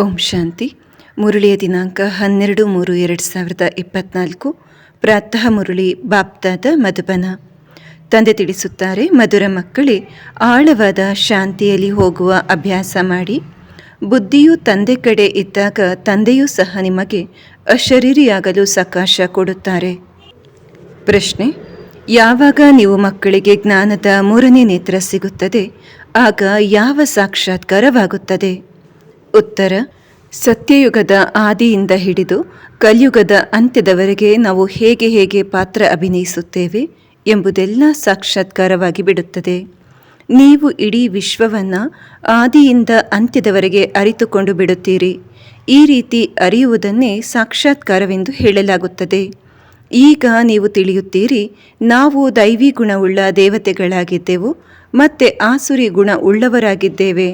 ಓಂ ಶಾಂತಿ. ಮುರಳಿಯ ದಿನಾಂಕ 12/3/2024. ಪ್ರಾತಃ ಮುರಳಿ ಬಾಪ್ದಾದ ಮಧುಬನ. ತಂದೆ ತಿಳಿಸುತ್ತಾರೆ, ಮಧುರ ಮಕ್ಕಳೇ, ಆಳವಾದ ಶಾಂತಿಯಲ್ಲಿ ಹೋಗುವ ಅಭ್ಯಾಸ ಮಾಡಿ. ಬುದ್ಧಿಯು ತಂದೆ ಕಡೆ ಇದ್ದಾಗ ತಂದೆಯೂ ಸಹ ನಿಮಗೆ ಅಶರೀರಿಯಾಗಲು ಸಕಾಶ ಕೊಡುತ್ತಾರೆ. ಪ್ರಶ್ನೆ: ಯಾವಾಗ ನೀವು ಮಕ್ಕಳಿಗೆ ಜ್ಞಾನದ 3ನೇ ನೇತ್ರ ಸಿಗುತ್ತದೆ, ಆಗ ಯಾವ ಸಾಕ್ಷಾತ್ಕಾರವಾಗುತ್ತದೆ? ಉತ್ತರ: ಸತ್ಯಯುಗದ ಆದಿಯಿಂದ ಹಿಡಿದು ಕಲಿಯುಗದ ಅಂತ್ಯದವರೆಗೆ ನಾವು ಹೇಗೆ ಪಾತ್ರ ಅಭಿನಯಿಸುತ್ತೇವೆ ಎಂಬುದೆಲ್ಲ ಸಾಕ್ಷಾತ್ಕಾರವಾಗಿ ಬಿಡುತ್ತದೆ. ನೀವು ಇಡೀ ವಿಶ್ವವನ್ನು ಆದಿಯಿಂದ ಅಂತ್ಯದವರೆಗೆ ಅರಿತುಕೊಂಡು ಬಿಡುತ್ತೀರಿ. ಈ ರೀತಿ ಅರಿಯುವುದನ್ನೇ ಸಾಕ್ಷಾತ್ಕಾರವೆಂದು ಹೇಳಲಾಗುತ್ತದೆ. ಈಗ ನೀವು ತಿಳಿಯುತ್ತೀರಿ, ನಾವು ದೈವಿ ಗುಣವುಳ್ಳ ದೇವತೆಗಳಾಗಿದ್ದೆವು, ಮತ್ತೆ ಆಸುರಿ ಗುಣ ಉಳ್ಳವರಾಗಿದ್ದೇವೆ.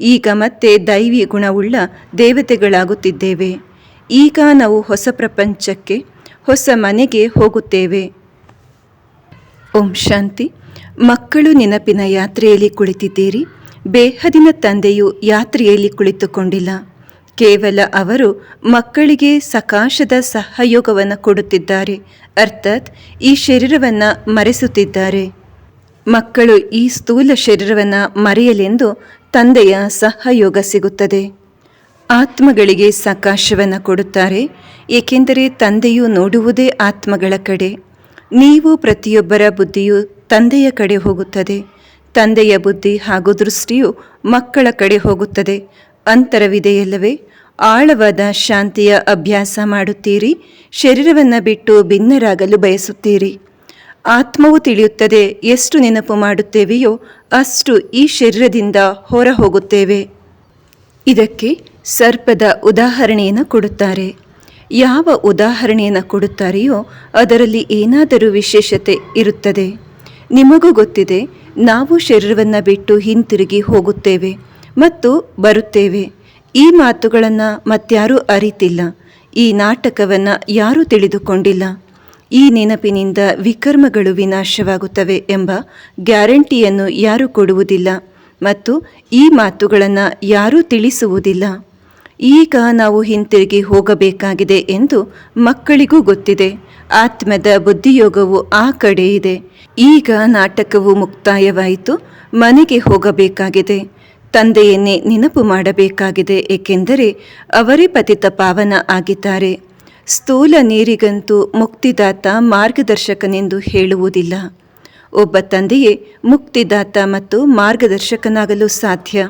ಈಗ ಮತ್ತೆ ದೈವಿ ಗುಣವುಳ್ಳ ದೇವತೆಗಳಾಗುತ್ತಿದ್ದೇವೆ. ಈಗ ನಾವು ಹೊಸ ಪ್ರಪಂಚಕ್ಕೆ, ಹೊಸ ಮನೆಗೆ ಹೋಗುತ್ತೇವೆ. ಓಂ ಶಾಂತಿ. ಮಕ್ಕಳು ನೆನಪಿನ ಯಾತ್ರೆಯಲ್ಲಿ ಕುಳಿತಿದ್ದೀರಿ. ಬೇಹದಿನ ತಂದೆಯು ಯಾತ್ರೆಯಲ್ಲಿ ಕುಳಿತುಕೊಂಡಿಲ್ಲ. ಕೇವಲ ಅವರು ಮಕ್ಕಳಿಗೆ ಸಕಾಶದ ಸಹಯೋಗವನ್ನು ಕೊಡುತ್ತಿದ್ದಾರೆ, ಅರ್ಥಾತ್ ಈ ಶರೀರವನ್ನು ಮರೆಸುತ್ತಿದ್ದಾರೆ. ಮಕ್ಕಳು ಈ ಸ್ಥೂಲ ಶರೀರವನ್ನು ಮರೆಯಲೆಂದು ತಂದೆಯ ಸಹಯೋಗ ಸಿಗುತ್ತದೆ. ಆತ್ಮಗಳಿಗೆ ಸಕಾಶವನ್ನು ಕೊಡುತ್ತಾರೆ, ಏಕೆಂದರೆ ತಂದೆಯು ನೋಡುವುದೇ ಆತ್ಮಗಳ ಕಡೆ. ನೀವು ಪ್ರತಿಯೊಬ್ಬರ ಬುದ್ಧಿಯು ತಂದೆಯ ಕಡೆ ಹೋಗುತ್ತದೆ. ತಂದೆಯ ಬುದ್ಧಿ ಹಾಗೂ ದೃಷ್ಟಿಯು ಮಕ್ಕಳ ಕಡೆ ಹೋಗುತ್ತದೆ. ಅಂತರವಿದೆಯಲ್ಲವೇ? ಆಳವಾದ ಶಾಂತಿಯ ಅಭ್ಯಾಸ ಮಾಡುತ್ತೀರಿ. ಶರೀರವನ್ನು ಬಿಟ್ಟು ಭಿನ್ನರಾಗಲು ಬಯಸುತ್ತೀರಿ. ಆತ್ಮವು ತಿಳಿಯುತ್ತದೆ, ಎಷ್ಟು ನೆನಪು ಮಾಡುತ್ತೇವೆಯೋ ಅಷ್ಟು ಈ ಶರೀರದಿಂದ ಹೊರ ಹೋಗುತ್ತೇವೆ. ಇದಕ್ಕೆ ಸರ್ಪದ ಉದಾಹರಣೆಯನ್ನು ಕೊಡುತ್ತಾರೆ. ಯಾವ ಉದಾಹರಣೆಯನ್ನು ಕೊಡುತ್ತಾರೆಯೋ ಅದರಲ್ಲಿ ಏನಾದರೂ ವಿಶೇಷತೆ ಇರುತ್ತದೆ. ನಿಮಗೂ ಗೊತ್ತಿದೆ, ನಾವು ಶರೀರವನ್ನು ಬಿಟ್ಟು ಹಿಂತಿರುಗಿ ಹೋಗುತ್ತೇವೆ ಮತ್ತು ಬರುತ್ತೇವೆ. ಈ ಮಾತುಗಳನ್ನು ಮತ್ಯಾರೂ ಅರಿತಿಲ್ಲ. ಈ ನಾಟಕವನ್ನು ಯಾರೂ ತಿಳಿದುಕೊಂಡಿಲ್ಲ. ಈ ನೆನಪಿನಿಂದ ವಿಕರ್ಮಗಳು ವಿನಾಶವಾಗುತ್ತವೆ ಎಂಬ ಗ್ಯಾರಂಟಿಯನ್ನು ಯಾರೂ ಕೊಡುವುದಿಲ್ಲ ಮತ್ತು ಈ ಮಾತುಗಳನ್ನು ಯಾರೂ ತಿಳಿಸುವುದಿಲ್ಲ. ಈಗ ನಾವು ಹಿಂತಿರುಗಿ ಹೋಗಬೇಕಾಗಿದೆ ಎಂದು ಮಕ್ಕಳಿಗೂ ಗೊತ್ತಿದೆ. ಆತ್ಮದ ಬುದ್ಧಿಯೋಗವು ಆ ಕಡೆ ಇದೆ. ಈಗ ನಾಟಕವು ಮುಕ್ತಾಯವಾಯಿತು. ಮನೆಗೆ ಹೋಗಬೇಕಾಗಿದೆ. ತಂದೆಯನ್ನೇ ನೆನಪು ಮಾಡಬೇಕಾಗಿದೆ, ಏಕೆಂದರೆ ಅವರೇ ಪತಿತ ಪಾವನ ಆಗಿದ್ದಾರೆ. ಸ್ಥೂಲ ನೀರಿಗಂತೂ ಮುಕ್ತಿದಾತ ಮಾರ್ಗದರ್ಶಕನೆಂದು ಹೇಳುವುದಿಲ್ಲ. ಒಬ್ಬ ತಂದೆಯೇ ಮುಕ್ತಿದಾತ ಮತ್ತು ಮಾರ್ಗದರ್ಶಕನಾಗಲು ಸಾಧ್ಯ.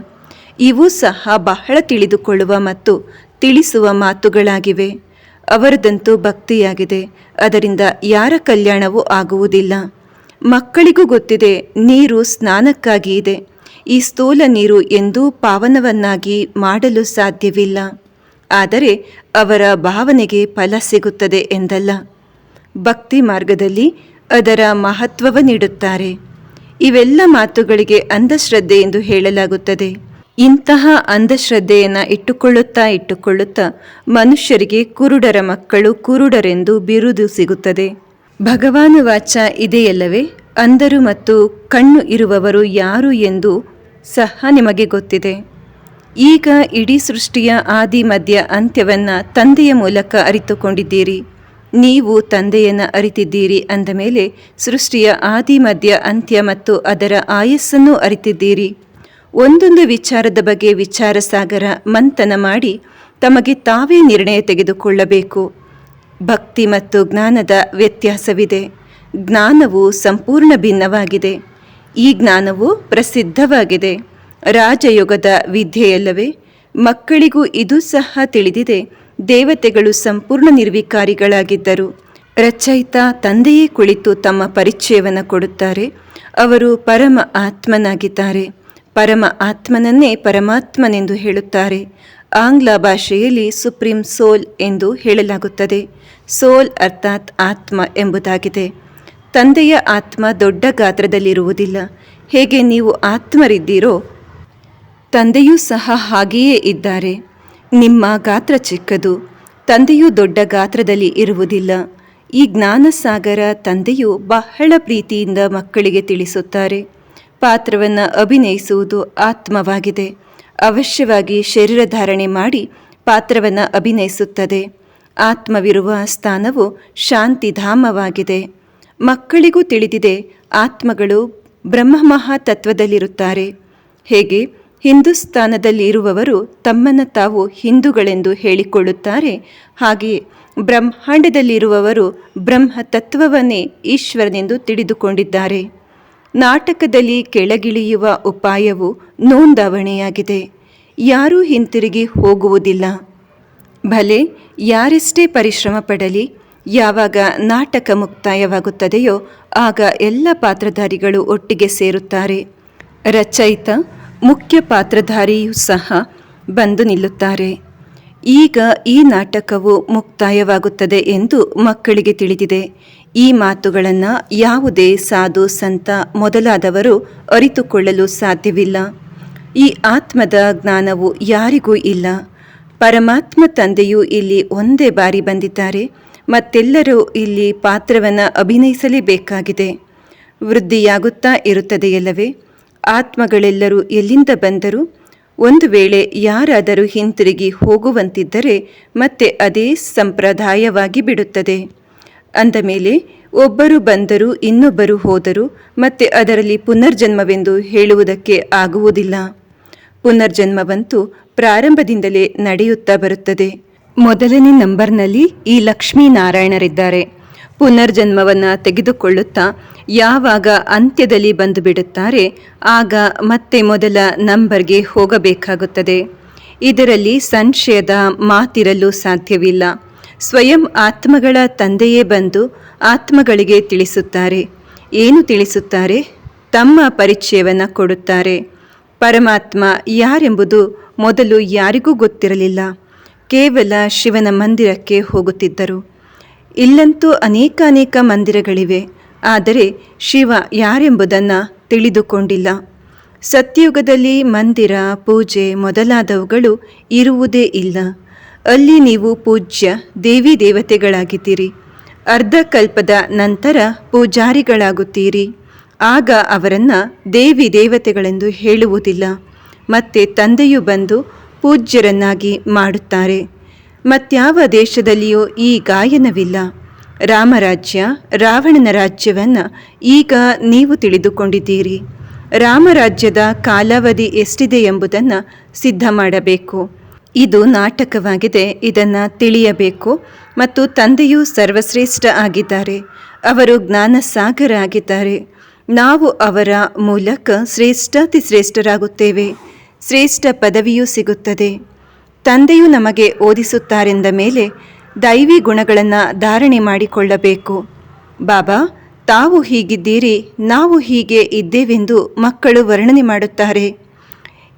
ಇವೂ ಸಹ ಬಹಳ ತಿಳಿದುಕೊಳ್ಳುವ ಮತ್ತು ತಿಳಿಸುವ ಮಾತುಗಳಾಗಿವೆ. ಅವರದಂತೂ ಭಕ್ತಿಯಾಗಿದೆ, ಅದರಿಂದ ಯಾರ ಕಲ್ಯಾಣವೂ ಆಗುವುದಿಲ್ಲ. ಮಕ್ಕಳಿಗೂ ಗೊತ್ತಿದೆ, ನೀರು ಸ್ನಾನಕ್ಕಾಗಿ ಇದೆ. ಈ ಸ್ಥೂಲ ನೀರು ಎಂದೂ ಪಾವನವನ್ನಾಗಿ ಮಾಡಲು ಸಾಧ್ಯವಿಲ್ಲ. ಆದರೆ ಅವರ ಭಾವನೆಗೆ ಫಲ ಸಿಗುತ್ತದೆ ಎಂದಲ್ಲ. ಭಕ್ತಿ ಮಾರ್ಗದಲ್ಲಿ ಅದರ ಮಹತ್ವವನ್ನಿಡುತ್ತಾರೆ. ಇವೆಲ್ಲ ಮಾತುಗಳಿಗೆ ಅಂಧಶ್ರದ್ಧೆ ಎಂದು ಹೇಳಲಾಗುತ್ತದೆ. ಇಂತಹ ಅಂಧಶ್ರದ್ಧೆಯನ್ನು ಇಟ್ಟುಕೊಳ್ಳುತ್ತಾ ಮನುಷ್ಯರಿಗೆ ಕುರುಡರ ಮಕ್ಕಳು ಕುರುಡರೆಂದು ಬಿರುದು ಸಿಗುತ್ತದೆ. ಭಗವಾನ ವಾಚ ಇದೆಯಲ್ಲವೇ? ಅಂಧರು ಮತ್ತು ಕಣ್ಣು ಇರುವವರು ಯಾರು ಎಂದು ಸಹ ನಿಮಗೆ ಗೊತ್ತಿದೆ. ಈಗ ಇಡೀ ಸೃಷ್ಟಿಯ ಆದಿ ಮಧ್ಯ ಅಂತ್ಯವನ್ನು ತಂದೆಯ ಮೂಲಕ ಅರಿತುಕೊಂಡಿದ್ದೀರಿ. ನೀವು ತಂದೆಯನ್ನು ಅರಿತಿದ್ದೀರಿ ಅಂದ ಮೇಲೆ ಸೃಷ್ಟಿಯ ಆದಿ ಮಧ್ಯ ಅಂತ್ಯ ಮತ್ತು ಅದರ ಆಯಸ್ಸನ್ನು ಅರಿತಿದ್ದೀರಿ. ಒಂದೊಂದು ವಿಚಾರದ ಬಗ್ಗೆ ವಿಚಾರ ಸಾಗರ ಮಂಥನ ಮಾಡಿ ತಮಗೆ ತಾವೇ ನಿರ್ಣಯ ತೆಗೆದುಕೊಳ್ಳಬೇಕು. ಭಕ್ತಿ ಮತ್ತು ಜ್ಞಾನದ ವ್ಯತ್ಯಾಸವಿದೆ. ಜ್ಞಾನವು ಸಂಪೂರ್ಣ ಭಿನ್ನವಾಗಿದೆ. ಈ ಜ್ಞಾನವು ಪ್ರಸಿದ್ಧವಾಗಿದೆ. ರಾಜಯೋಗದ ವಿದ್ಯೆಯಲ್ಲವೇ? ಮಕ್ಕಳಿಗೂ ಇದು ಸಹ ತಿಳಿದಿದೆ. ದೇವತೆಗಳು ಸಂಪೂರ್ಣ ನಿರ್ವಿಕಾರಿಗಳಾಗಿದ್ದರು. ರಚಯಿತ ತಂದೆಯೇ ಕುಳಿತು ತಮ್ಮ ಪರಿಚಯವನ್ನು ಕೊಡುತ್ತಾರೆ. ಅವರು ಪರಮ ಆತ್ಮನಾಗಿದ್ದಾರೆ. ಪರಮ ಆತ್ಮನನ್ನೇ ಪರಮಾತ್ಮನೆಂದು ಹೇಳುತ್ತಾರೆ. ಆಂಗ್ಲ ಭಾಷೆಯಲ್ಲಿ ಸುಪ್ರೀಂ ಸೋಲ್ ಎಂದು ಹೇಳಲಾಗುತ್ತದೆ. ಸೋಲ್ ಅರ್ಥಾತ್ ಆತ್ಮ ಎಂಬುದಾಗಿದೆ. ತಂದೆಯ ಆತ್ಮ ದೊಡ್ಡ ಗಾತ್ರದಲ್ಲಿರುವುದಿಲ್ಲ. ಹೇಗೆ ನೀವು ಆತ್ಮರಿದ್ದೀರೋ ತಂದೆಯೂ ಸಹ ಹಾಗೆಯೇ ಇದ್ದಾರೆ. ನಿಮ್ಮ ಗಾತ್ರ ಚಿಕ್ಕದು, ತಂದೆಯೂ ದೊಡ್ಡ ಗಾತ್ರದಲ್ಲಿ ಇರುವುದಿಲ್ಲ. ಈ ಜ್ಞಾನಸಾಗರ ತಂದೆಯು ಬಹಳ ಪ್ರೀತಿಯಿಂದ ಮಕ್ಕಳಿಗೆ ತಿಳಿಸುತ್ತಾರೆ. ಪಾತ್ರವನ್ನು ಅಭಿನಯಿಸುವುದು ಆತ್ಮವಾಗಿದೆ. ಅವಶ್ಯವಾಗಿ ಶರೀರ ಧಾರಣೆ ಮಾಡಿ ಪಾತ್ರವನ್ನು ಅಭಿನಯಿಸುತ್ತದೆ. ಆತ್ಮವಿರುವ ಸ್ಥಾನವು ಶಾಂತಿಧಾಮವಾಗಿದೆ. ಮಕ್ಕಳಿಗೂ ತಿಳಿದಿದೆ, ಆತ್ಮಗಳು ಬ್ರಹ್ಮ ಮಹಾತತ್ವದಲ್ಲಿರುತ್ತಾರೆ. ಹೇಗೆ ಹಿಂದೂಸ್ತಾನದಲ್ಲಿರುವವರು ತಮ್ಮನ್ನು ತಾವು ಹಿಂದೂಗಳೆಂದು ಹೇಳಿಕೊಳ್ಳುತ್ತಾರೆ, ಹಾಗೆಯೇ ಬ್ರಹ್ಮಾಂಡದಲ್ಲಿರುವವರು ಬ್ರಹ್ಮ ತತ್ವವನ್ನೇ ಈಶ್ವರನೆಂದು ತಿಳಿದುಕೊಂಡಿದ್ದಾರೆ. ನಾಟಕದಲ್ಲಿ ಕೆಳಗಿಳಿಯುವ ಉಪಾಯವು ನೋಂದಾವಣೆಯಾಗಿದೆ. ಯಾರೂ ಹಿಂತಿರುಗಿ ಹೋಗುವುದಿಲ್ಲ. ಭಲೆ ಯಾರೆಷ್ಟೇ ಪರಿಶ್ರಮ ಪಡಲಿ, ಯಾವಾಗ ನಾಟಕ ಮುಕ್ತಾಯವಾಗುತ್ತದೆಯೋ ಆಗ ಎಲ್ಲ ಪಾತ್ರಧಾರಿಗಳು ಒಟ್ಟಿಗೆ ಸೇರುತ್ತಾರೆ. ರಚಯಿತ ಮುಖ್ಯ ಪಾತ್ರಧಾರಿಯೂ ಸಹ ಬಂದು ನಿಲ್ಲುತ್ತಾರೆ. ಈಗ ಈ ನಾಟಕವು ಮುಕ್ತಾಯವಾಗುತ್ತದೆ ಎಂದು ಮಕ್ಕಳಿಗೆ ತಿಳಿದಿದೆ. ಈ ಮಾತುಗಳನ್ನು ಯಾವುದೇ ಸಾಧು ಸಂತ ಮೊದಲಾದವರು ಅರಿತುಕೊಳ್ಳಲು ಸಾಧ್ಯವಿಲ್ಲ. ಈ ಆತ್ಮದ ಜ್ಞಾನವು ಯಾರಿಗೂ ಇಲ್ಲ. ಪರಮಾತ್ಮ ತಂದೆಯು ಇಲ್ಲಿ ಒಂದೇ ಬಾರಿ ಬಂದಿದ್ದಾರೆ. ಮತ್ತೆಲ್ಲರೂ ಇಲ್ಲಿ ಪಾತ್ರವನ್ನು ಅಭಿನಯಿಸಲೇಬೇಕಾಗಿದೆ. ವೃದ್ಧಿಯಾಗುತ್ತಾ ಇರುತ್ತದೆಯಲ್ಲವೇ? ಆತ್ಮಗಳೆಲ್ಲರೂ ಎಲ್ಲಿಂದ ಬಂದರು? ಒಂದು ವೇಳೆ ಯಾರಾದರೂ ಹಿಂತಿರುಗಿ ಹೋಗುವಂತಿದ್ದರೆ ಮತ್ತೆ ಅದೇ ಸಂಪ್ರದಾಯವಾಗಿ ಬಿಡುತ್ತದೆ. ಅಂದ ಮೇಲೆ ಒಬ್ಬರು ಬಂದರು, ಇನ್ನೊಬ್ಬರು ಹೋದರು, ಮತ್ತೆ ಅದರಲ್ಲಿ ಪುನರ್ಜನ್ಮವೆಂದು ಹೇಳುವುದಕ್ಕೆ ಆಗುವುದಿಲ್ಲ. ಪುನರ್ಜನ್ಮವಂತೂ ಪ್ರಾರಂಭದಿಂದಲೇ ನಡೆಯುತ್ತಾ ಬರುತ್ತದೆ. ಮೊದಲನೇ ನಂಬರ್ನಲ್ಲಿ ಈ ಲಕ್ಷ್ಮೀನಾರಾಯಣರಿದ್ದಾರೆ. ಪುನರ್ಜನ್ಮವನ್ನು ತೆಗೆದುಕೊಳ್ಳುತ್ತಾ ಯಾವಾಗ ಅಂತ್ಯದಲ್ಲಿ ಬಂದು ಬಿಡುತ್ತಾರೆ ಆಗ ಮತ್ತೆ ಮೊದಲ ನಂಬರ್ಗೆ ಹೋಗಬೇಕಾಗುತ್ತದೆ. ಇದರಲ್ಲಿ ಸಂಶಯದ ಮಾತಿರಲು ಸಾಧ್ಯವಿಲ್ಲ. ಸ್ವಯಂ ಆತ್ಮಗಳ ತಂದೆಯೇ ಬಂದು ಆತ್ಮಗಳಿಗೆ ತಿಳಿಸುತ್ತಾರೆ. ಏನು ತಿಳಿಸುತ್ತಾರೆ? ತಮ್ಮ ಪರಿಚಯವನ್ನು ಕೊಡುತ್ತಾರೆ. ಪರಮಾತ್ಮ ಯಾರೆಂಬುದು ಮೊದಲು ಯಾರಿಗೂ ಗೊತ್ತಿರಲಿಲ್ಲ. ಕೇವಲ ಶಿವನ ಮಂದಿರಕ್ಕೆ ಹೋಗುತ್ತಿದ್ದರು. ಇಲ್ಲಂತೂ ಅನೇಕ ಮಂದಿರಗಳಿವೆ, ಆದರೆ ಶಿವ ಯಾರೆಂಬುದನ್ನು ತಿಳಿದುಕೊಂಡಿಲ್ಲ. ಸತ್ಯಯುಗದಲ್ಲಿ ಮಂದಿರ, ಪೂಜೆ ಮೊದಲಾದವುಗಳು ಇರುವುದೇ ಇಲ್ಲ. ಅಲ್ಲಿ ನೀವು ಪೂಜ್ಯ ದೇವಿ ದೇವತೆಗಳಾಗಿದ್ದೀರಿ. ಅರ್ಧ ಕಲ್ಪದ ನಂತರ ಪೂಜಾರಿಗಳಾಗುತ್ತೀರಿ. ಆಗ ಅವರನ್ನು ದೇವಿ ದೇವತೆಗಳೆಂದು ಹೇಳುವುದಿಲ್ಲ. ಮತ್ತೆ ತಂದೆಯು ಬಂದು ಪೂಜ್ಯರನ್ನಾಗಿ ಮಾಡುತ್ತಾರೆ. ಮತ್ಯಾವ ದೇಶದಲ್ಲಿಯೂ ಈ ಗಾಯನವಿಲ್ಲ. ರಾಮರಾಜ್ಯ, ರಾವಣನ ರಾಜ್ಯವನ್ನು ಈಗ ನೀವು ತಿಳಿದುಕೊಂಡಿದ್ದೀರಿ. ರಾಮರಾಜ್ಯದ ಕಾಲಾವಧಿ ಎಷ್ಟಿದೆ ಎಂಬುದನ್ನು ಸಿದ್ಧ ಮಾಡಬೇಕು. ಇದು ನಾಟಕವಾಗಿದೆ, ಇದನ್ನು ತಿಳಿಯಬೇಕು. ಮತ್ತು ತಂದೆಯು ಸರ್ವಶ್ರೇಷ್ಠ ಆಗಿದ್ದಾರೆ. ಅವರು ಜ್ಞಾನಸಾಗರ ಆಗಿದ್ದಾರೆ. ನಾವು ಅವರ ಮೂಲಕ ಶ್ರೇಷ್ಠಾತಿ ಶ್ರೇಷ್ಠರಾಗುತ್ತೇವೆ. ಶ್ರೇಷ್ಠ ಪದವಿಯೂ ಸಿಗುತ್ತದೆ. ತಂದೆಯು ನಮಗೆ ಓದಿಸುತ್ತಾರೆಂದ ಮೇಲೆ ದೈವಿ ಗುಣಗಳನ್ನು ಧಾರಣೆ ಮಾಡಿಕೊಳ್ಳಬೇಕು. ಬಾಬಾ, ತಾವು ಹೀಗಿದ್ದೀರಿ, ನಾವು ಹೀಗೆ ಇದ್ದೇವೆಂದು ಮಕ್ಕಳು ವರ್ಣನೆ ಮಾಡುತ್ತಾರೆ.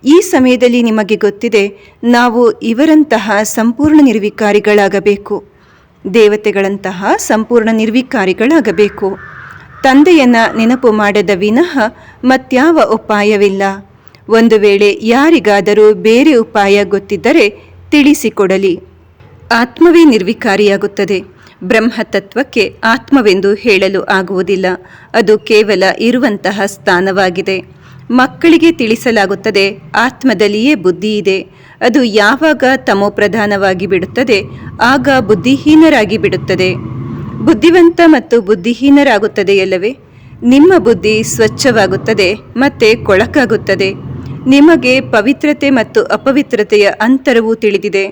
ಈ ಸಮಯದಲ್ಲಿ ನಿಮಗೆ ಗೊತ್ತಿದೆ, ನಾವು ಇವರಂತಹ ಸಂಪೂರ್ಣ ನಿರ್ವಿಕಾರಿಗಳಾಗಬೇಕು. ದೇವತೆಗಳಂತಹ ಸಂಪೂರ್ಣ ನಿರ್ವಿಕಾರಿಗಳಾಗಬೇಕು. ತಂದೆಯನ್ನು ನೆನಪು ಮಾಡದ ವಿನಃ ಮತ್ಯಾವ ಉಪಾಯವಿಲ್ಲ. ಒಂದು ವೇಳೆ ಯಾರಿಗಾದರೂ ಬೇರೆ ಉಪಾಯ ಗೊತ್ತಿದ್ದರೆ ತಿಳಿಸಿಕೊಡಲಿ. ಆತ್ಮವೇ ನಿರ್ವಿಕಾರಿಯಾಗುತ್ತದೆ. ಬ್ರಹ್ಮತತ್ವಕ್ಕೆ ಆತ್ಮವೆಂದು ಹೇಳಲು ಆಗುವುದಿಲ್ಲ. ಅದು ಕೇವಲ ಇರುವಂತಹ ಸ್ಥಾನವಾಗಿದೆ. ಮಕ್ಕಳಿಗೆ ತಿಳಿಸಲಾಗುತ್ತದೆ, ಆತ್ಮದಲ್ಲಿಯೇ ಬುದ್ಧಿ ಇದೆ. ಅದು ಯಾವಾಗ ತಮೋಪ್ರಧಾನವಾಗಿ ಬಿಡುತ್ತದೆ ಆಗ ಬುದ್ಧಿಹೀನರಾಗಿ ಬಿಡುತ್ತದೆ. ಬುದ್ಧಿವಂತ ಮತ್ತು ಬುದ್ಧಿಹೀನರಾಗುತ್ತದೆಯಲ್ಲವೇ? ನಿಮ್ಮ ಬುದ್ಧಿ ಸ್ವಚ್ಛವಾಗುತ್ತದೆ ಮತ್ತೆ ಕೊಳಕಾಗುತ್ತದೆ. ನಿಮಗೆ ಪವಿತ್ರತೆ ಮತ್ತು ಅಪವಿತ್ರತೆಯ ಅಂತರವೂ ತಿಳಿದಿದೆ.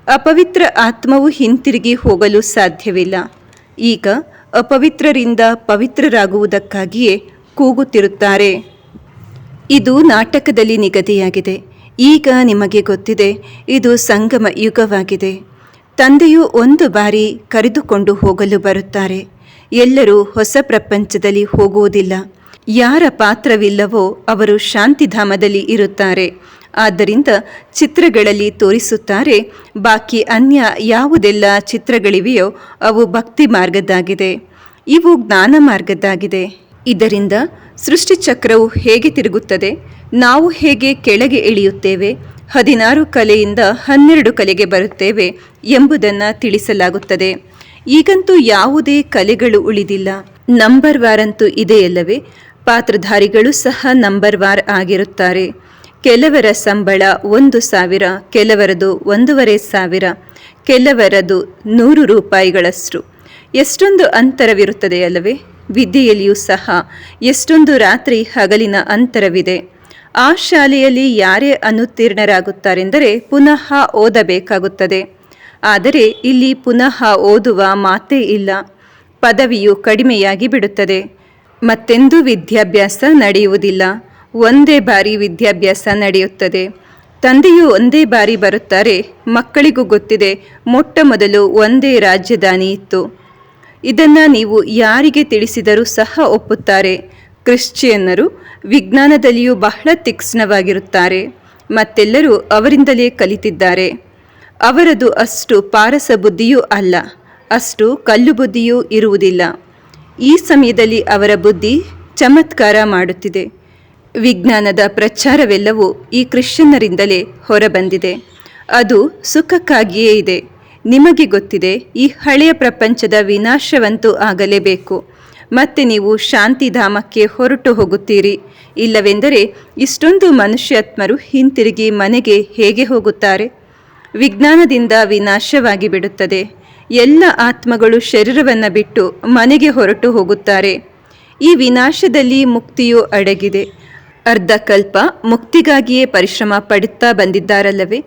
ಅಪವಿತ್ರ ಆತ್ಮವು ಹಿಂತಿರುಗಿ ಹೋಗಲು ಸಾಧ್ಯವಿಲ್ಲ. ಈಗ ಅಪವಿತ್ರರಿಂದ ಪವಿತ್ರರಾಗುವುದಕ್ಕಾಗಿಯೇ ಕೂಗುತ್ತಿರುತ್ತಾರೆ. ಇದು ನಾಟಕದಲ್ಲಿ ನಿಗದಿಯಾಗಿದೆ. ಈಗ ನಿಮಗೆ ಗೊತ್ತಿದೆ, ಇದು ಸಂಗಮ ಯುಗವಾಗಿದೆ. ತಂದೆಯು ಒಂದು ಬಾರಿ ಕರೆದುಕೊಂಡು ಹೋಗಲು ಬರುತ್ತಾರೆ. ಎಲ್ಲರೂ ಹೊಸ ಪ್ರಪಂಚದಲ್ಲಿ ಹೋಗುವುದಿಲ್ಲ. ಯಾರ ಪಾತ್ರವಿಲ್ಲವೋ ಅವರು ಶಾಂತಿಧಾಮದಲ್ಲಿ ಇರುತ್ತಾರೆ. ಆದ್ದರಿಂದ ಚಿತ್ರಗಳಲ್ಲಿ ತೋರಿಸುತ್ತಾರೆ. ಬಾಕಿ ಅನ್ಯ ಯಾವುದೆಲ್ಲ ಚಿತ್ರಗಳಿವೆಯೋ ಅವು ಭಕ್ತಿ ಮಾರ್ಗದ್ದಾಗಿದೆ, ಇವು ಜ್ಞಾನ ಮಾರ್ಗದ್ದಾಗಿದೆ. ಇದರಿಂದ ಸೃಷ್ಟಿಚಕ್ರವು ಹೇಗೆ ತಿರುಗುತ್ತದೆ, ನಾವು ಹೇಗೆ ಕೆಳಗೆ ಇಳಿಯುತ್ತೇವೆ, 16 ಕಲೆಯಿಂದ 12 ಕಲೆಗೆ ಬರುತ್ತೇವೆ ಎಂಬುದನ್ನು ತಿಳಿಸಲಾಗುತ್ತದೆ. ಈಗಂತೂ ಯಾವುದೇ ಕಲೆಗಳು ಉಳಿದಿಲ್ಲ. ನಂಬರ್ ವಾರ್ ಅಂತೂ ಇದೆಯಲ್ಲವೇ? ಪಾತ್ರಧಾರಿಗಳು ಸಹ ನಂಬರ್ ವಾರ್ ಆಗಿರುತ್ತಾರೆ. ಕೆಲವರ ಸಂಬಳ 1,000, ಕೆಲವರದು 1,500, ಕೆಲವರದು 100 ರೂಪಾಯಿಗಳಷ್ಟು. ಎಷ್ಟೊಂದು ಅಂತರವಿರುತ್ತದೆ ಅಲ್ಲವೇ? ವಿದ್ಯೆಯಲ್ಲಿಯೂ ಸಹ ಎಷ್ಟೊಂದು ರಾತ್ರಿ ಹಗಲಿನ ಅಂತರವಿದೆ. ಆ ಶಾಲೆಯಲ್ಲಿ ಯಾರೇ ಅನುತ್ತೀರ್ಣರಾಗುತ್ತಾರೆಂದರೆ ಪುನಃ ಓದಬೇಕಾಗುತ್ತದೆ. ಆದರೆ ಇಲ್ಲಿ ಪುನಃ ಓದುವ ಮಾತೇ ಇಲ್ಲ. ಪದವಿಯು ಕಡಿಮೆಯಾಗಿ ಬಿಡುತ್ತದೆ. ಮತ್ತೆಂದೂ ವಿದ್ಯಾಭ್ಯಾಸ ನಡೆಯುವುದಿಲ್ಲ. ಒಂದೇ ಬಾರಿ ವಿದ್ಯಾಭ್ಯಾಸ ನಡೆಯುತ್ತದೆ. ತಂದೆಯು ಒಂದೇ ಬಾರಿ ಬರುತ್ತಾರೆ. ಮಕ್ಕಳಿಗೂ ಗೊತ್ತಿದೆ, ಮೊಟ್ಟ ಮೊದಲು ಒಂದೇ ರಾಜಧಾನಿ ಇತ್ತು. ಇದನ್ನು ನೀವು ಯಾರಿಗೆ ತಿಳಿಸಿದರೂ ಸಹ ಒಪ್ಪುತ್ತಾರೆ. ಕ್ರಿಶ್ಚಿಯನ್ನರು ವಿಜ್ಞಾನದಲ್ಲಿಯೂ ಬಹಳ ತೀಕ್ಷ್ಣವಾಗಿರುತ್ತಾರೆ. ಮತ್ತೆಲ್ಲರೂ ಅವರಿಂದಲೇ ಕಲಿತಿದ್ದಾರೆ. ಅವರದು ಅಷ್ಟು ಪಾರಸ ಬುದ್ಧಿಯೂ ಅಲ್ಲ, ಅಷ್ಟು ಕಲ್ಲು ಬುದ್ಧಿಯೂ ಇರುವುದಿಲ್ಲ. ಈ ಸಮಯದಲ್ಲಿ ಅವರ ಬುದ್ಧಿ ಚಮತ್ಕಾರ ಮಾಡುತ್ತಿದೆ. ವಿಜ್ಞಾನದ ಪ್ರಚಾರವೆಲ್ಲವೂ ಈ ಕ್ರಿಶ್ಚಿಯನ್ನರಿಂದಲೇ ಹೊರಬಂದಿದೆ. ಅದು ಸುಖಕ್ಕಾಗಿಯೇ ಇದೆ. ನಿಮಗೆ ಗೊತ್ತಿದೆ, ಈ ಹಳೆಯ ಪ್ರಪಂಚದ ವಿನಾಶವಂತೂ ಆಗಲೇಬೇಕು. ಮತ್ತೆ ನೀವು ಶಾಂತಿಧಾಮಕ್ಕೆ ಹೊರಟು ಹೋಗುತ್ತೀರಿ. ಇಲ್ಲವೆಂದರೆ ಇಷ್ಟೊಂದು ಮನುಷ್ಯಾತ್ಮರು ಹಿಂತಿರುಗಿ ಮನೆಗೆ ಹೇಗೆ ಹೋಗುತ್ತಾರೆ? ವಿಜ್ಞಾನದಿಂದ ವಿನಾಶವಾಗಿ ಬಿಡುತ್ತದೆ. ಎಲ್ಲ ಆತ್ಮಗಳು ಶರೀರವನ್ನು ಬಿಟ್ಟು ಮನೆಗೆ ಹೊರಟು ಹೋಗುತ್ತಾರೆ. ಈ ವಿನಾಶದಲ್ಲಿ ಮುಕ್ತಿಯು ಅಡಗಿದೆ. ಅರ್ಧಕಲ್ಪ ಮುಕ್ತಿಗಾಗಿಯೇ ಪರಿಶ್ರಮ ಪಡುತ್ತಾ ಬಂದಿದ್ದಾರಲ್ಲವೇ?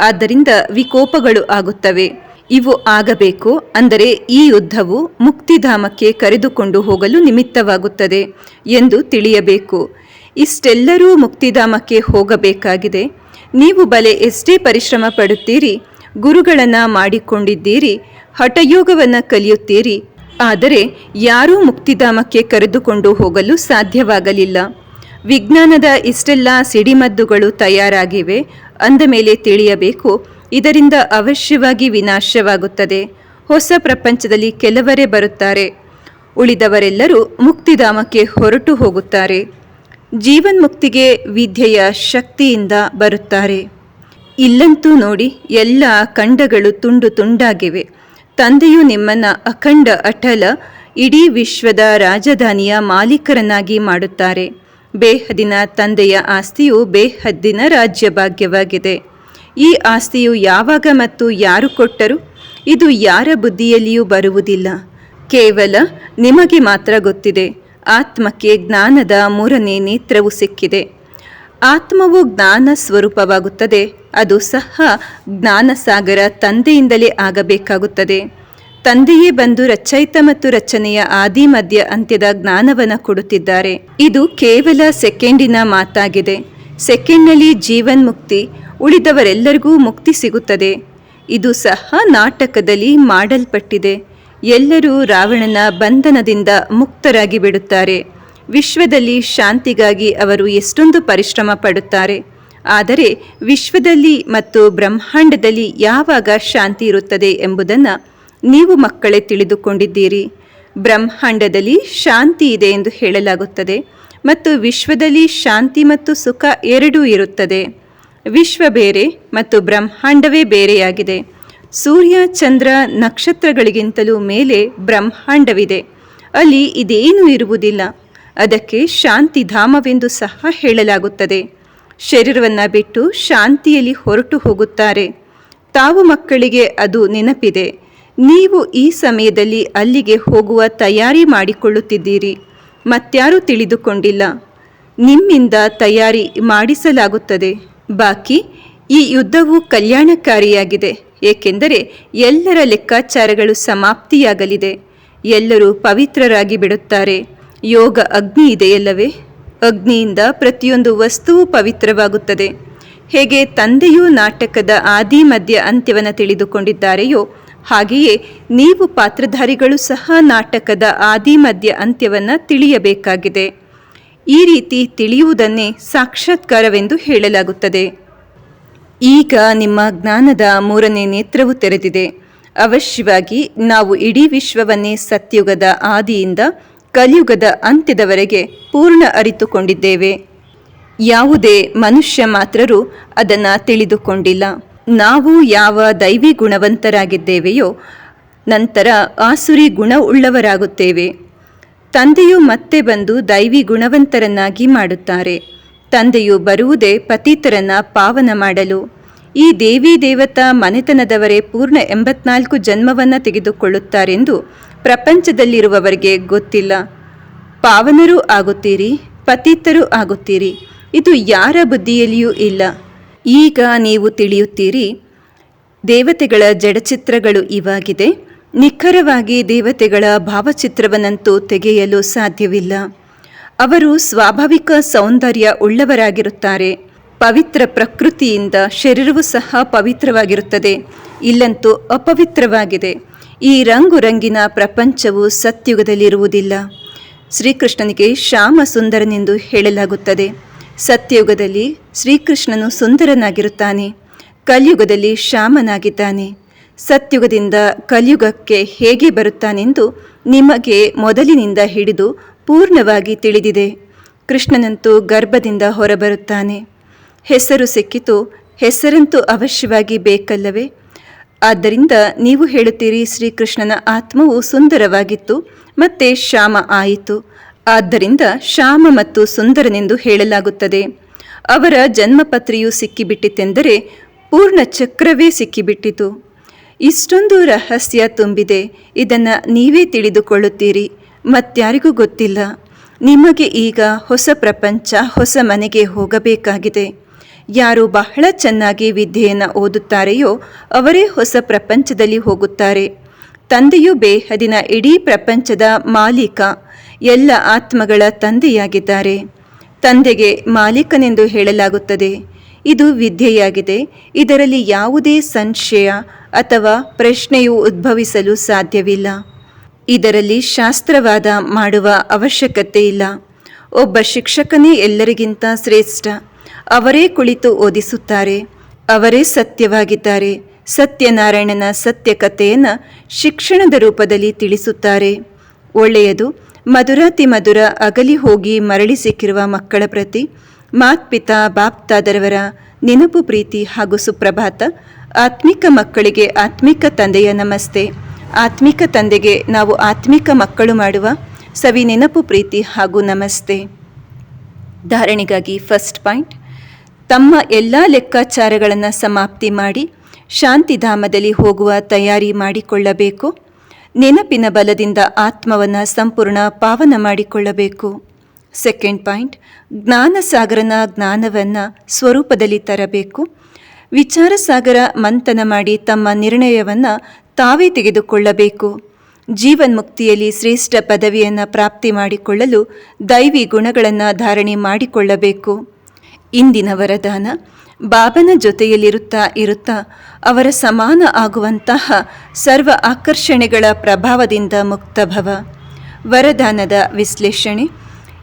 ಆದ್ದರಿಂದ ವಿಕೋಪಗಳು ಆಗುತ್ತವೆ. ಇವು ಆಗಬೇಕು ಅಂದರೆ ಈ ಯುದ್ಧವು ಮುಕ್ತಿಧಾಮಕ್ಕೆ ಕರೆದುಕೊಂಡು ಹೋಗಲು ನಿಮಿತ್ತವಾಗುತ್ತದೆ ಎಂದು ತಿಳಿಯಬೇಕು. ಇಷ್ಟೆಲ್ಲರೂ ಮುಕ್ತಿಧಾಮಕ್ಕೆ ಹೋಗಬೇಕಾಗಿದೆ. ನೀವು ಬಲೆ ಎಷ್ಟೇ ಪರಿಶ್ರಮ ಪಡುತ್ತೀರಿ, ಗುರುಗಳನ್ನು ಮಾಡಿಕೊಂಡಿದ್ದೀರಿ, ಹಠಯೋಗವನ್ನು ಕಲಿಯುತ್ತೀರಿ, ಆದರೆ ಯಾರೂ ಮುಕ್ತಿಧಾಮಕ್ಕೆ ಕರೆದುಕೊಂಡು ಹೋಗಲು ಸಾಧ್ಯವಾಗಲಿಲ್ಲ. ವಿಜ್ಞಾನದ ಇಷ್ಟೆಲ್ಲ ಸಿಡಿಮದ್ದುಗಳು ತಯಾರಾಗಿವೆ ಅಂದ ಮೇಲೆ ತಿಳಿಯಬೇಕು, ಇದರಿಂದ ಅವಶ್ಯವಾಗಿ ವಿನಾಶವಾಗುತ್ತದೆ. ಹೊಸ ಪ್ರಪಂಚದಲ್ಲಿ ಕೆಲವರೇ ಬರುತ್ತಾರೆ, ಉಳಿದವರೆಲ್ಲರೂ ಮುಕ್ತಿಧಾಮಕ್ಕೆ ಹೊರಟು ಹೋಗುತ್ತಾರೆ. ಜೀವನ್ಮುಕ್ತಿಗೆ ವಿದ್ಯೆಯ ಶಕ್ತಿಯಿಂದ ಬರುತ್ತಾರೆ. ಇಲ್ಲಂತೂ ನೋಡಿ, ಎಲ್ಲ ಖಂಡಗಳು ತುಂಡು ತುಂಡಾಗಿವೆ. ತಂದೆಯು ನಿಮ್ಮನ್ನು ಅಖಂಡ ಅಟಲ ಇಡೀ ವಿಶ್ವದ ರಾಜಧಾನಿಯ ಮಾಲೀಕರನ್ನಾಗಿ ಮಾಡುತ್ತಾರೆ. ಬೇಹದ್ದಿನ ತಂದೆಯ ಆಸ್ತಿಯು ಬೇಹದ್ದಿನ ರಾಜ್ಯ ಭಾಗ್ಯವಾಗಿದೆ. ಈ ಆಸ್ತಿಯು ಯಾವಾಗ ಮತ್ತು ಯಾರು ಕೊಟ್ಟರು? ಇದು ಯಾರ ಬುದ್ಧಿಯಲ್ಲಿಯೂ ಬರುವುದಿಲ್ಲ. ಕೇವಲ ನಿಮಗೆ ಮಾತ್ರ ಗೊತ್ತಿದೆ. ಆತ್ಮಕ್ಕೆ ಜ್ಞಾನದ 3ನೇ ನೇತ್ರವು ಸಿಕ್ಕಿದೆ. ಆತ್ಮವು ಜ್ಞಾನ ಸ್ವರೂಪವಾಗುತ್ತದೆ. ಅದು ಸಹ ಜ್ಞಾನಸಾಗರ ತಂದೆಯಿಂದಲೇ ಆಗಬೇಕಾಗುತ್ತದೆ. ತಂದೆಯೇ ಬಂದು ರಚಯಿತ ಮತ್ತು ರಚನೆಯ ಆದಿ ಮಧ್ಯ ಅಂತ್ಯದ ಜ್ಞಾನವನ್ನು ಕೊಡುತ್ತಿದ್ದಾರೆ. ಇದು ಕೇವಲ ಸೆಕೆಂಡಿನ ಮಾತಾಗಿದೆ. ಸೆಕೆಂಡ್ನಲ್ಲಿ ಜೀವನ್ಮುಕ್ತಿ, ಉಳಿದವರೆಲ್ಲರಿಗೂ ಮುಕ್ತಿ ಸಿಗುತ್ತದೆ. ಇದು ಸಹ ನಾಟಕದಲ್ಲಿ ಮಾಡಲ್ಪಟ್ಟಿದೆ. ಎಲ್ಲರೂ ರಾವಣನ ಬಂಧನದಿಂದ ಮುಕ್ತರಾಗಿ ಬಿಡುತ್ತಾರೆ. ವಿಶ್ವದಲ್ಲಿ ಶಾಂತಿಗಾಗಿ ಅವರು ಎಷ್ಟೊಂದು ಪರಿಶ್ರಮ ಪಡುತ್ತಾರೆ. ಆದರೆ ವಿಶ್ವದಲ್ಲಿ ಮತ್ತು ಬ್ರಹ್ಮಾಂಡದಲ್ಲಿ ಯಾವಾಗ ಶಾಂತಿ ಇರುತ್ತದೆ ಎಂಬುದನ್ನು ನೀವು ಮಕ್ಕಳೇ ತಿಳಿದುಕೊಂಡಿದ್ದೀರಿ. ಬ್ರಹ್ಮಾಂಡದಲ್ಲಿ ಶಾಂತಿ ಇದೆ ಎಂದು ಹೇಳಲಾಗುತ್ತದೆ ಮತ್ತು ವಿಶ್ವದಲ್ಲಿ ಶಾಂತಿ ಮತ್ತು ಸುಖ ಎರಡೂ ಇರುತ್ತದೆ. ವಿಶ್ವ ಬೇರೆ ಮತ್ತು ಬ್ರಹ್ಮಾಂಡವೇ ಬೇರೆಯಾಗಿದೆ. ಸೂರ್ಯ, ಚಂದ್ರ, ನಕ್ಷತ್ರಗಳಿಗಿಂತಲೂ ಮೇಲೆ ಬ್ರಹ್ಮಾಂಡವಿದೆ. ಅಲ್ಲಿ ಇದೇನೂ ಇರುವುದಿಲ್ಲ. ಅದಕ್ಕೆ ಶಾಂತಿಧಾಮವೆಂದು ಸಹ ಹೇಳಲಾಗುತ್ತದೆ. ಶರೀರವನ್ನು ಬಿಟ್ಟು ಶಾಂತಿಯಲ್ಲಿ ಹೊರಟು ಹೋಗುತ್ತಾರೆ. ತಾವು ಮಕ್ಕಳಿಗೆ ಅದು ನೆನಪಿದೆ. ನೀವು ಈ ಸಮಯದಲ್ಲಿ ಅಲ್ಲಿಗೆ ಹೋಗುವ ತಯಾರಿ ಮಾಡಿಕೊಳ್ಳುತ್ತಿದ್ದೀರಿ. ಮತ್ಯಾರೂ ತಿಳಿದುಕೊಂಡಿಲ್ಲ. ನಿಮ್ಮಿಂದ ತಯಾರಿ ಮಾಡಿಸಲಾಗುತ್ತದೆ. ಬಾಕಿ ಈ ಯುದ್ಧವು ಕಲ್ಯಾಣಕಾರಿಯಾಗಿದೆ, ಏಕೆಂದರೆ ಎಲ್ಲರ ಲೆಕ್ಕಾಚಾರಗಳು ಸಮಾಪ್ತಿಯಾಗಲಿದೆ. ಎಲ್ಲರೂ ಪವಿತ್ರರಾಗಿ ಬಿಡುತ್ತಾರೆ. ಯೋಗ ಅಗ್ನಿ ಇದೆಯಲ್ಲವೇ? ಅಗ್ನಿಯಿಂದ ಪ್ರತಿಯೊಂದು ವಸ್ತುವು ಪವಿತ್ರವಾಗುತ್ತದೆ. ಹೇಗೆ ತಂದೆಯು ನಾಟಕದ ಆದಿ ಮಧ್ಯ ಅಂತ್ಯವನ್ನು ತಿಳಿದುಕೊಂಡಿದ್ದಾರೆಯೋ ಹಾಗೆಯೇ ನೀವು ಪಾತ್ರಧಾರಿಗಳು ಸಹ ನಾಟಕದ ಆದಿ ಮಧ್ಯ ಅಂತ್ಯವನ್ನು ತಿಳಿಯಬೇಕಾಗಿದೆ. ಈ ರೀತಿ ತಿಳಿಯುವುದನ್ನೇ ಸಾಕ್ಷಾತ್ಕಾರವೆಂದು ಹೇಳಲಾಗುತ್ತದೆ. ಈಗ ನಿಮ್ಮ ಜ್ಞಾನದ 3ನೇ ನೇತ್ರವು ತೆರೆದಿದೆ. ಅವಶ್ಯವಾಗಿ ನಾವು ಇಡೀ ವಿಶ್ವವನ್ನೇ ಸತ್ಯುಗದ ಆದಿಯಿಂದ ಕಲಿಯುಗದ ಅಂತ್ಯದವರೆಗೆ ಪೂರ್ಣ ಅರಿತುಕೊಂಡಿದ್ದೇವೆ. ಯಾವುದೇ ಮನುಷ್ಯ ಮಾತ್ರರು ಅದನ್ನು ತಿಳಿದುಕೊಂಡಿಲ್ಲ. ನಾವು ಯಾವ ದೈವಿ ಗುಣವಂತರಾಗಿದ್ದೇವೆಯೋ ನಂತರ ಆಸುರಿ ಗುಣವುಳ್ಳವರಾಗುತ್ತೇವೆ. ತಂದೆಯು ಮತ್ತೆ ಬಂದು ದೈವಿ ಗುಣವಂತರನ್ನಾಗಿ ಮಾಡುತ್ತಾರೆ. ತಂದೆಯು ಬರುವುದೇ ಪತಿತರನ್ನ ಪಾವನ ಮಾಡಲು. ಈ ದೇವಿ ದೇವತಾ ಮನೆತನದವರೇ ಪೂರ್ಣ 84 ಜನ್ಮವನ್ನು ತೆಗೆದುಕೊಳ್ಳುತ್ತಾರೆಂದು ಪ್ರಪಂಚದಲ್ಲಿರುವವರಿಗೆ ಗೊತ್ತಿಲ್ಲ. ಪಾವನರೂ ಆಗುತ್ತೀರಿ, ಪತಿತರೂ ಆಗುತ್ತೀರಿ. ಇದು ಯಾರ ಬುದ್ಧಿಯಲ್ಲಿಯೂ ಇಲ್ಲ. ಈಗ ನೀವು ತಿಳಿಯುತ್ತೀರಿ, ದೇವತೆಗಳ ಜಡಚಿತ್ರಗಳು ಇವಾಗಿದೆ. ನಿಖರವಾಗಿ ದೇವತೆಗಳ ಭಾವಚಿತ್ರವನ್ನಂತೂ ತೆಗೆಯಲು ಸಾಧ್ಯವಿಲ್ಲ. ಅವರು ಸ್ವಾಭಾವಿಕ ಸೌಂದರ್ಯ ಉಳ್ಳವರಾಗಿರುತ್ತಾರೆ. ಪವಿತ್ರ ಪ್ರಕೃತಿಯಿಂದ ಶರೀರವೂ ಸಹ ಪವಿತ್ರವಾಗಿರುತ್ತದೆ. ಇಲ್ಲಂತೂ ಅಪವಿತ್ರವಾಗಿದೆ. ಈ ರಂಗು ರಂಗಿನ ಪ್ರಪಂಚವು ಸತ್ಯುಗದಲ್ಲಿರುವುದಿಲ್ಲ. ಶ್ರೀಕೃಷ್ಣನಿಗೆ ಶ್ಯಾಮ ಸುಂದರನೆಂದು ಹೇಳಲಾಗುತ್ತದೆ. ಸತ್ಯಯುಗದಲ್ಲಿ ಶ್ರೀಕೃಷ್ಣನು ಸುಂದರನಾಗಿರುತ್ತಾನೆ, ಕಲಿಯುಗದಲ್ಲಿ ಶ್ಯಾಮನಾಗಿದ್ದಾನೆ. ಸತ್ಯುಗದಿಂದ ಕಲಿಯುಗಕ್ಕೆ ಹೇಗೆ ಬರುತ್ತಾನೆಂದು ನಿಮಗೆ ಮೊದಲಿನಿಂದ ಹಿಡಿದು ಪೂರ್ಣವಾಗಿ ತಿಳಿದಿದೆ. ಕೃಷ್ಣನಂತೂ ಗರ್ಭದಿಂದ ಹೊರಬರುತ್ತಾನೆ. ಹೆಸರು ಸಿಕ್ಕಿತು, ಹೆಸರಂತೂ ಅವಶ್ಯವಾಗಿ ಬೇಕಲ್ಲವೇ? ಆದ್ದರಿಂದ ನೀವು ಹೇಳುತ್ತೀರಿ, ಶ್ರೀಕೃಷ್ಣನ ಆತ್ಮವು ಸುಂದರವಾಗಿತ್ತು ಮತ್ತೆ ಶ್ಯಾಮ ಆಯಿತು. ಆದ್ದರಿಂದ ಶ್ಯಾಮ ಮತ್ತು ಸುಂದರನೆಂದು ಹೇಳಲಾಗುತ್ತದೆ. ಅವರ ಜನ್ಮಪತ್ರಿಯು ಸಿಕ್ಕಿಬಿಟ್ಟಿತೆಂದರೆ ಪೂರ್ಣ ಚಕ್ರವೇ ಸಿಕ್ಕಿಬಿಟ್ಟಿತು. ಇಷ್ಟೊಂದು ರಹಸ್ಯ ತುಂಬಿದೆ. ಇದನ್ನು ನೀವೇ ತಿಳಿದುಕೊಳ್ಳುತ್ತೀರಿ, ಮತ್ಯಾರಿಗೂ ಗೊತ್ತಿಲ್ಲ. ನಿಮಗೆ ಈಗ ಹೊಸ ಪ್ರಪಂಚ, ಹೊಸ ಮನೆಗೆ ಹೋಗಬೇಕಾಗಿದೆ. ಯಾರು ಬಹಳ ಚೆನ್ನಾಗಿ ವಿದ್ಯೆಯನ್ನು ಓದುತ್ತಾರೆಯೋ ಅವರೇ ಹೊಸ ಪ್ರಪಂಚದಲ್ಲಿ ಹೋಗುತ್ತಾರೆ. ತಂದೆಯು ಬೇಹದಿನ ಇಡೀ ಪ್ರಪಂಚದ ಮಾಲೀಕ, ಎಲ್ಲ ಆತ್ಮಗಳ ತಂದೆಯಾಗಿದ್ದಾರೆ. ತಂದೆಗೆ ಮಾಲೀಕನೆಂದು ಹೇಳಲಾಗುತ್ತದೆ. ಇದು ವಿದ್ಯೆಯಾಗಿದೆ. ಇದರಲ್ಲಿ ಯಾವುದೇ ಸಂಶಯ ಅಥವಾ ಪ್ರಶ್ನೆಯು ಉದ್ಭವಿಸಲು ಸಾಧ್ಯವಿಲ್ಲ. ಇದರಲ್ಲಿ ಶಾಸ್ತ್ರವಾದ ಮಾಡುವ ಅವಶ್ಯಕತೆ ಇಲ್ಲ. ಒಬ್ಬ ಶಿಕ್ಷಕನೇ ಎಲ್ಲರಿಗಿಂತ ಶ್ರೇಷ್ಠ. ಅವರೇ ಕುಳಿತು ಓದಿಸುತ್ತಾರೆ. ಅವರೇ ಸತ್ಯವಾಗಿದ್ದಾರೆ. ಸತ್ಯನಾರಾಯಣನ ಸತ್ಯ ಕಥೆಯನ್ನು ಶಿಕ್ಷಣದ ರೂಪದಲ್ಲಿ ತಿಳಿಸುತ್ತಾರೆ. ಒಳ್ಳೆಯದು. ಮಧುರಾತಿ ಮಧುರ ಅಗಲಿ ಹೋಗಿ ಮರಳಿ ಸಿಕ್ಕಿರುವ ಮಕ್ಕಳ ಪ್ರತಿ ಮಾತ್ಪಿತಾ ಬಾಪ್ತಾದರವರ ನೆನಪು, ಪ್ರೀತಿ ಹಾಗೂ ಸುಪ್ರಭಾತ. ಆತ್ಮಿಕ ಮಕ್ಕಳಿಗೆ ಆತ್ಮಿಕ ತಂದೆಯ ನಮಸ್ತೆ. ಆತ್ಮಿಕ ತಂದೆಗೆ ನಾವು ಆತ್ಮಿಕ ಮಕ್ಕಳು ಮಾಡುವ ಸವಿ ನೆನಪು, ಪ್ರೀತಿ ಹಾಗೂ ನಮಸ್ತೆ. ಧಾರಣೆಗಾಗಿ ಫಸ್ಟ್ ಪಾಯಿಂಟ್, ತಮ್ಮ ಎಲ್ಲ ಲೆಕ್ಕಾಚಾರಗಳನ್ನು ಸಮಾಪ್ತಿ ಮಾಡಿ ಶಾಂತಿಧಾಮದಲ್ಲಿ ಹೋಗುವ ತಯಾರಿ ಮಾಡಿಕೊಳ್ಳಬೇಕು. ನೆನಪಿನ ಬಲದಿಂದ ಆತ್ಮವನ್ನು ಸಂಪೂರ್ಣ ಪಾವನ ಮಾಡಿಕೊಳ್ಳಬೇಕು. ಸೆಕೆಂಡ್ ಪಾಯಿಂಟ್, ಜ್ಞಾನ ಸಾಗರನ ಜ್ಞಾನವನ್ನು ಸ್ವರೂಪದಲ್ಲಿ ತರಬೇಕು. ವಿಚಾರ ಸಾಗರ ಮಂಥನ ಮಾಡಿ ತಮ್ಮ ನಿರ್ಣಯವನ್ನು ತಾವೇ ತೆಗೆದುಕೊಳ್ಳಬೇಕು. ಜೀವನ್ಮುಕ್ತಿಯಲ್ಲಿ ಶ್ರೇಷ್ಠ ಪದವಿಯನ್ನು ಪ್ರಾಪ್ತಿ ಮಾಡಿಕೊಳ್ಳಲು ದೈವಿ ಗುಣಗಳನ್ನು ಧಾರಣೆ ಮಾಡಿಕೊಳ್ಳಬೇಕು. ಇಂದಿನ ವರದಾನ, ಬಾಬನ ಜೊತೆಯಲ್ಲಿರುತ್ತಾ ಇರುತ್ತಾ ಅವರ ಸಮಾನ ಆಗುವಂತಹ ಸರ್ವ ಆಕರ್ಷಣೆಗಳ ಪ್ರಭಾವದಿಂದ ಮುಕ್ತಭವ. ವರದಾನದ ವಿಶ್ಲೇಷಣೆ: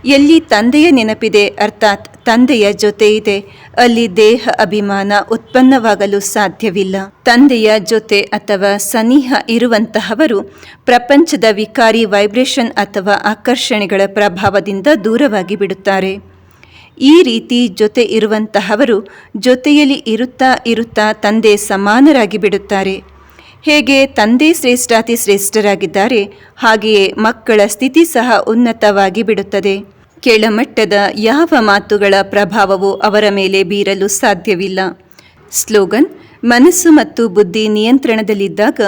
ಎಲ್ಲಿ ತಂದೆಯ ನೆನಪಿದೆ, ಅರ್ಥಾತ್ ತಂದೆಯ ಜೊತೆ ಇದೆ, ಅಲ್ಲಿ ದೇಹ ಅಭಿಮಾನ ಉತ್ಪನ್ನವಾಗಲು ಸಾಧ್ಯವಿಲ್ಲ. ತಂದೆಯ ಜೊತೆ ಅಥವಾ ಸನಿಹ ಇರುವಂತಹವರು ಪ್ರಪಂಚದ ವಿಕಾರಿ ವೈಬ್ರೇಷನ್ ಅಥವಾ ಆಕರ್ಷಣೆಗಳ ಪ್ರಭಾವದಿಂದ ದೂರವಾಗಿ ಬಿಡುತ್ತಾರೆ. ಈ ರೀತಿ ಜೊತೆ ಇರುವಂತಹವರು ಜೊತೆಯಲ್ಲಿ ಇರುತ್ತಾ ಇರುತ್ತಾ ತಂದೆ ಸಮಾನರಾಗಿ ಬಿಡುತ್ತಾರೆ. ಹೇಗೆ ತಂದೆ ಶ್ರೇಷ್ಠಾತಿ ಶ್ರೇಷ್ಠರಾಗಿದ್ದಾರೆ, ಹಾಗೆಯೇ ಮಕ್ಕಳ ಸ್ಥಿತಿ ಸಹ ಉನ್ನತವಾಗಿ ಬಿಡುತ್ತದೆ. ಕೆಳಮಟ್ಟದ ಯಾವ ಮಾತುಗಳ ಪ್ರಭಾವವು ಅವರ ಮೇಲೆ ಬೀರಲು ಸಾಧ್ಯವಿಲ್ಲ. ಸ್ಲೋಗನ್: ಮನಸ್ಸು ಮತ್ತು ಬುದ್ಧಿ ನಿಯಂತ್ರಣದಲ್ಲಿದ್ದಾಗ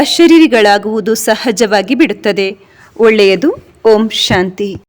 ಅಶರೀರಿಗಳಾಗುವುದು ಸಹಜವಾಗಿ ಬಿಡುತ್ತದೆ. ಒಳ್ಳೆಯದು. ಓಂ ಶಾಂತಿ.